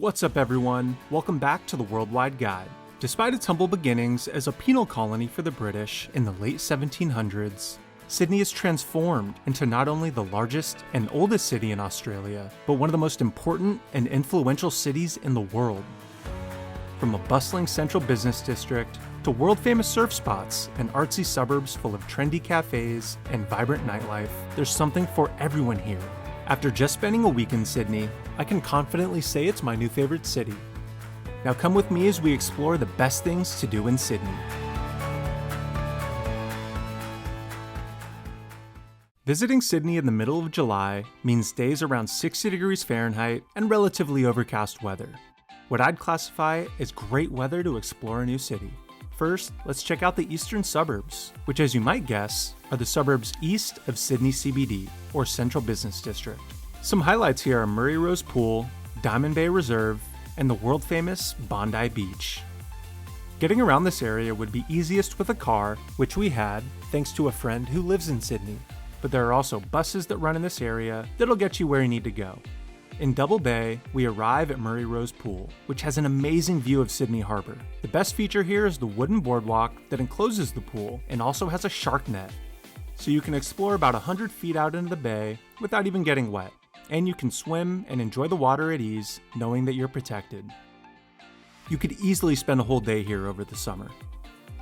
What's up everyone? Welcome back to the Worldwide Guide. Despite its humble beginnings as a penal colony for the British in the late 1700s, Sydney is transformed into not only the largest and oldest city in Australia, but one of the most important and influential cities in the world. From a bustling central business district to world-famous surf spots and artsy suburbs full of trendy cafes and vibrant nightlife, there's something for everyone here. After just spending a week in Sydney, I can confidently say it's my new favorite city. Now come with me as we explore the best things to do in Sydney. Visiting Sydney in the middle of July means days around 60 degrees Fahrenheit and relatively overcast weather. What I'd classify as great weather to explore a new city. First, let's check out the eastern suburbs, which as you might guess, are the suburbs east of Sydney CBD, or Central Business District. Some highlights here are Murray Rose Pool, Diamond Bay Reserve, and the world-famous Bondi Beach. Getting around this area would be easiest with a car, which we had, thanks to a friend who lives in Sydney. But there are also buses that run in this area that'll get you where you need to go. In Double Bay, we arrive at Murray Rose Pool, which has an amazing view of Sydney Harbour. The best feature here is the wooden boardwalk that encloses the pool and also has a shark net. So you can explore about 100 feet out into the bay without even getting wet. And you can swim and enjoy the water at ease, knowing that you're protected. You could easily spend a whole day here over the summer.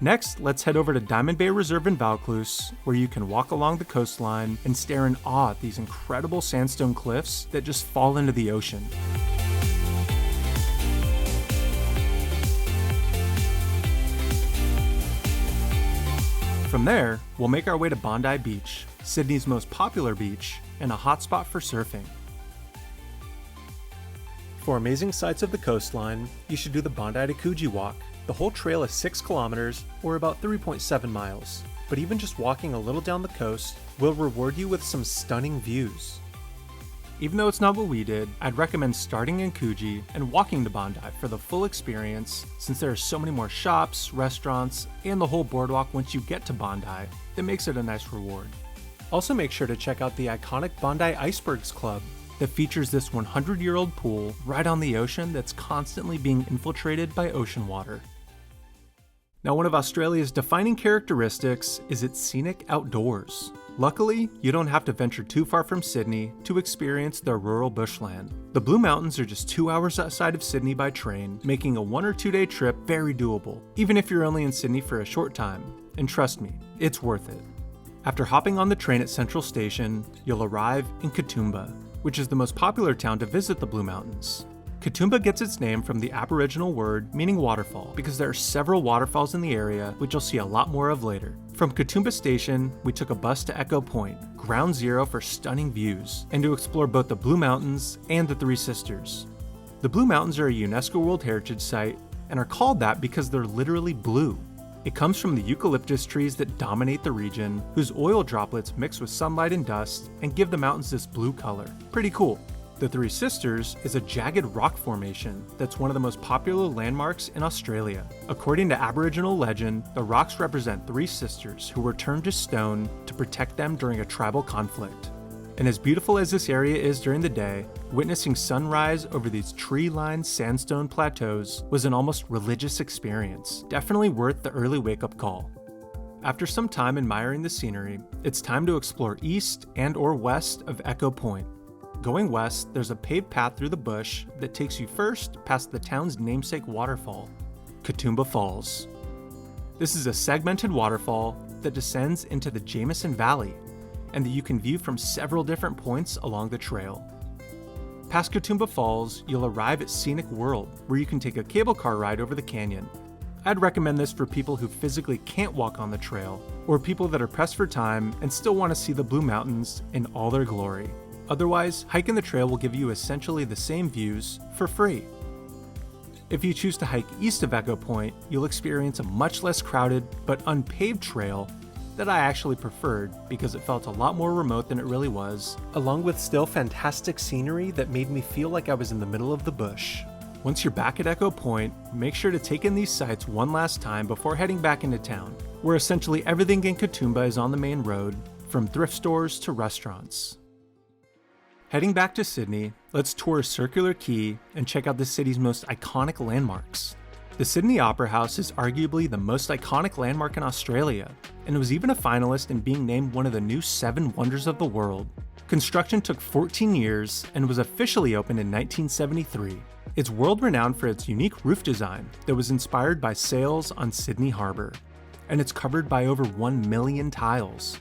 Next, let's head over to Diamond Bay Reserve in Vaucluse, where you can walk along the coastline and stare in awe at these incredible sandstone cliffs that just fall into the ocean. From there, we'll make our way to Bondi Beach, Sydney's most popular beach and a hotspot for surfing. For amazing sights of the coastline, you should do the Bondi to Coogee walk. The whole trail is 6 kilometers, or about 3.7 miles, but even just walking a little down the coast will reward you with some stunning views. Even though it's not what we did, I'd recommend starting in Coogee and walking to Bondi for the full experience, since there are so many more shops, restaurants, and the whole boardwalk once you get to Bondi that makes it a nice reward. Also make sure to check out the iconic Bondi Icebergs Club that features this 100-year-old pool right on the ocean that's constantly being infiltrated by ocean water. Now, one of Australia's defining characteristics is its scenic outdoors. Luckily, you don't have to venture too far from Sydney to experience their rural bushland. The Blue Mountains are just 2 hours outside of Sydney by train, making a 1 or 2 day trip very doable, even if you're only in Sydney for a short time. And trust me, it's worth it. After hopping on the train at Central Station, you'll arrive in Katoomba, which is the most popular town to visit the Blue Mountains. Katoomba gets its name from the Aboriginal word meaning waterfall, because there are several waterfalls in the area, which you'll see a lot more of later. From Katoomba Station, we took a bus to Echo Point, ground zero for stunning views, and to explore both the Blue Mountains and the Three Sisters. The Blue Mountains are a UNESCO World Heritage Site, and are called that because they're literally blue. It comes from the eucalyptus trees that dominate the region, whose oil droplets mix with sunlight and dust and give the mountains this blue color. Pretty cool. The Three Sisters is a jagged rock formation that's one of the most popular landmarks in Australia. According to Aboriginal legend, the rocks represent 3 sisters who were turned to stone to protect them during a tribal conflict. And as beautiful as this area is during the day, witnessing sunrise over these tree-lined sandstone plateaus was an almost religious experience, definitely worth the early wake-up call. After some time admiring the scenery, it's time to explore east and/or west of Echo Point. Going west, there's a paved path through the bush that takes you first past the town's namesake waterfall, Katoomba Falls. This is a segmented waterfall that descends into the Jameson Valley, and that you can view from several different points along the trail. Past Katoomba Falls, you'll arrive at Scenic World, where you can take a cable car ride over the canyon. I'd recommend this for people who physically can't walk on the trail, or people that are pressed for time and still want to see the Blue Mountains in all their glory. Otherwise, hiking the trail will give you essentially the same views for free. If you choose to hike east of Echo Point, you'll experience a much less crowded but unpaved trail that I actually preferred because it felt a lot more remote than it really was, along with still fantastic scenery that made me feel like I was in the middle of the bush. Once you're back at Echo Point, make sure to take in these sights one last time before heading back into town, where essentially everything in Katoomba is on the main road, from thrift stores to restaurants. Heading back to Sydney, let's tour Circular Quay and check out the city's most iconic landmarks. The Sydney Opera House is arguably the most iconic landmark in Australia, and was even a finalist in being named one of the new 7 wonders of the world. Construction took 14 years and was officially opened in 1973. It's world-renowned for its unique roof design that was inspired by sails on Sydney Harbour, and it's covered by over 1 million tiles.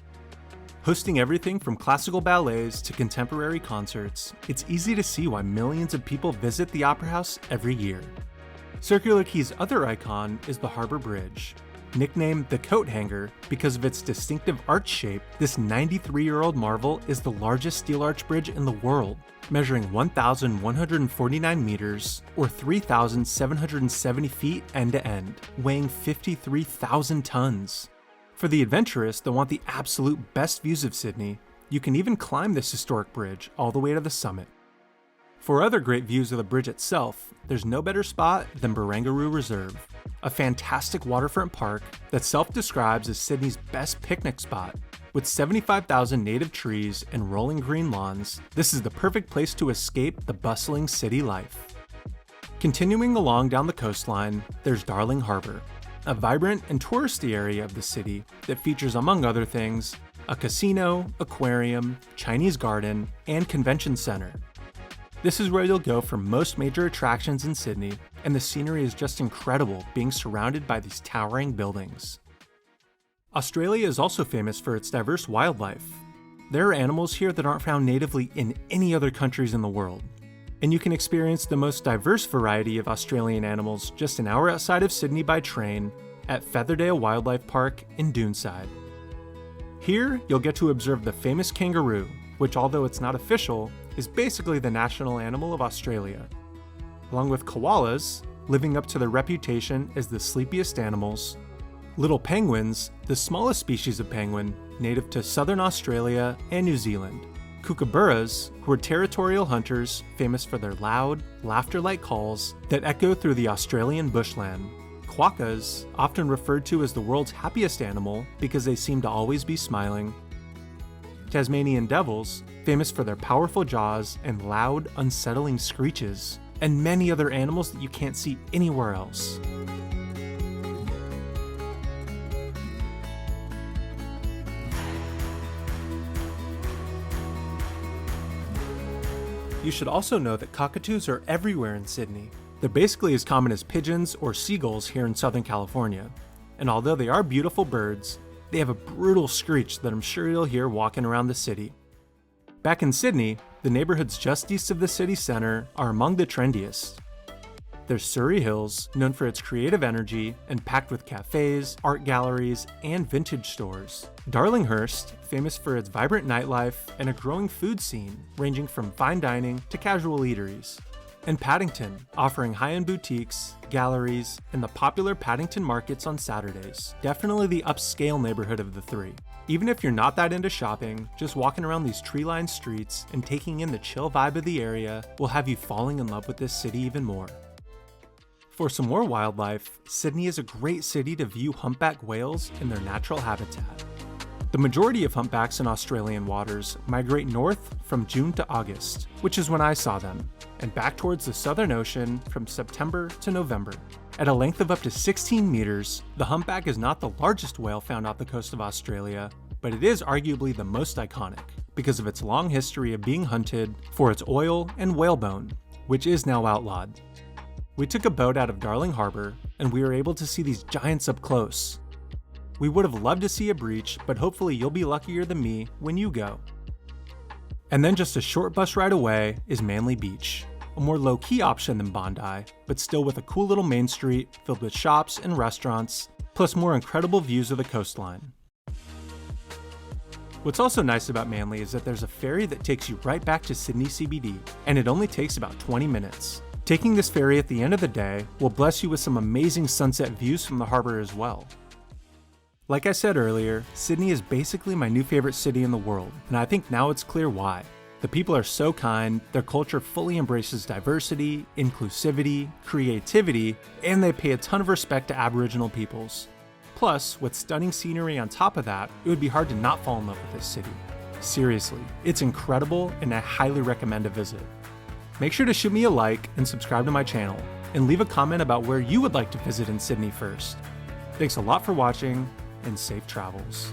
Hosting everything from classical ballets to contemporary concerts, it's easy to see why millions of people visit the Opera House every year. Circular Quay's other icon is the Harbour Bridge. Nicknamed the Coat Hanger because of its distinctive arch shape, this 93-year-old marvel is the largest steel arch bridge in the world, measuring 1,149 meters or 3,770 feet end to end, weighing 53,000 tons. For the adventurous that want the absolute best views of Sydney, you can even climb this historic bridge all the way to the summit. For other great views of the bridge itself, there's no better spot than Barangaroo Reserve, a fantastic waterfront park that self-describes as Sydney's best picnic spot. With 75,000 native trees and rolling green lawns, this is the perfect place to escape the bustling city life. Continuing along down the coastline, there's Darling Harbour, a vibrant and touristy area of the city that features, among other things, a casino, aquarium, Chinese garden, and convention center. This is where you'll go for most major attractions in Sydney, and the scenery is just incredible being surrounded by these towering buildings. Australia is also famous for its diverse wildlife. There are animals here that aren't found natively in any other countries in the world, and you can experience the most diverse variety of Australian animals just an hour outside of Sydney by train at Featherdale Wildlife Park in Doonside. Here, you'll get to observe the famous kangaroo, which, although it's not official, is basically the national animal of Australia. Along with koalas, living up to their reputation as the sleepiest animals, little penguins, the smallest species of penguin, native to southern Australia and New Zealand, kookaburras, who are territorial hunters famous for their loud, laughter-like calls that echo through the Australian bushland, quokkas, often referred to as the world's happiest animal because they seem to always be smiling, Tasmanian devils, famous for their powerful jaws and loud, unsettling screeches, and many other animals that you can't see anywhere else. You should also know that cockatoos are everywhere in Sydney. They're basically as common as pigeons or seagulls here in Southern California, and although they are beautiful birds, they have a brutal screech that I'm sure you'll hear walking around the city. Back in Sydney, the neighborhoods just east of the city center are among the trendiest. There's Surry Hills, known for its creative energy and packed with cafes, art galleries, and vintage stores. Darlinghurst, famous for its vibrant nightlife and a growing food scene ranging from fine dining to casual eateries. And Paddington, offering high-end boutiques, galleries, and the popular Paddington markets on Saturdays. Definitely the upscale neighborhood of the three. Even if you're not that into shopping, just walking around these tree-lined streets and taking in the chill vibe of the area will have you falling in love with this city even more. For some more wildlife, Sydney is a great city to view humpback whales in their natural habitat. The majority of humpbacks in Australian waters migrate north from June to August, which is when I saw them, and back towards the Southern Ocean from September to November. At a length of up to 16 meters, the humpback is not the largest whale found off the coast of Australia, but it is arguably the most iconic because of its long history of being hunted for its oil and whalebone, which is now outlawed. We took a boat out of Darling Harbour, and we were able to see these giants up close. We would have loved to see a breach, but hopefully you'll be luckier than me when you go. And then just a short bus ride away is Manly Beach, a more low-key option than Bondi, but still with a cool little main street filled with shops and restaurants, plus more incredible views of the coastline. What's also nice about Manly is that there's a ferry that takes you right back to Sydney CBD, and it only takes about 20 minutes. Taking this ferry at the end of the day will bless you with some amazing sunset views from the harbor as well. Like I said earlier, Sydney is basically my new favorite city in the world, and I think now it's clear why. The people are so kind, their culture fully embraces diversity, inclusivity, creativity, and they pay a ton of respect to Aboriginal peoples. Plus, with stunning scenery on top of that, it would be hard to not fall in love with this city. Seriously, it's incredible and I highly recommend a visit. Make sure to shoot me a like and subscribe to my channel, and leave a comment about where you would like to visit in Sydney first. Thanks a lot for watching, and safe travels.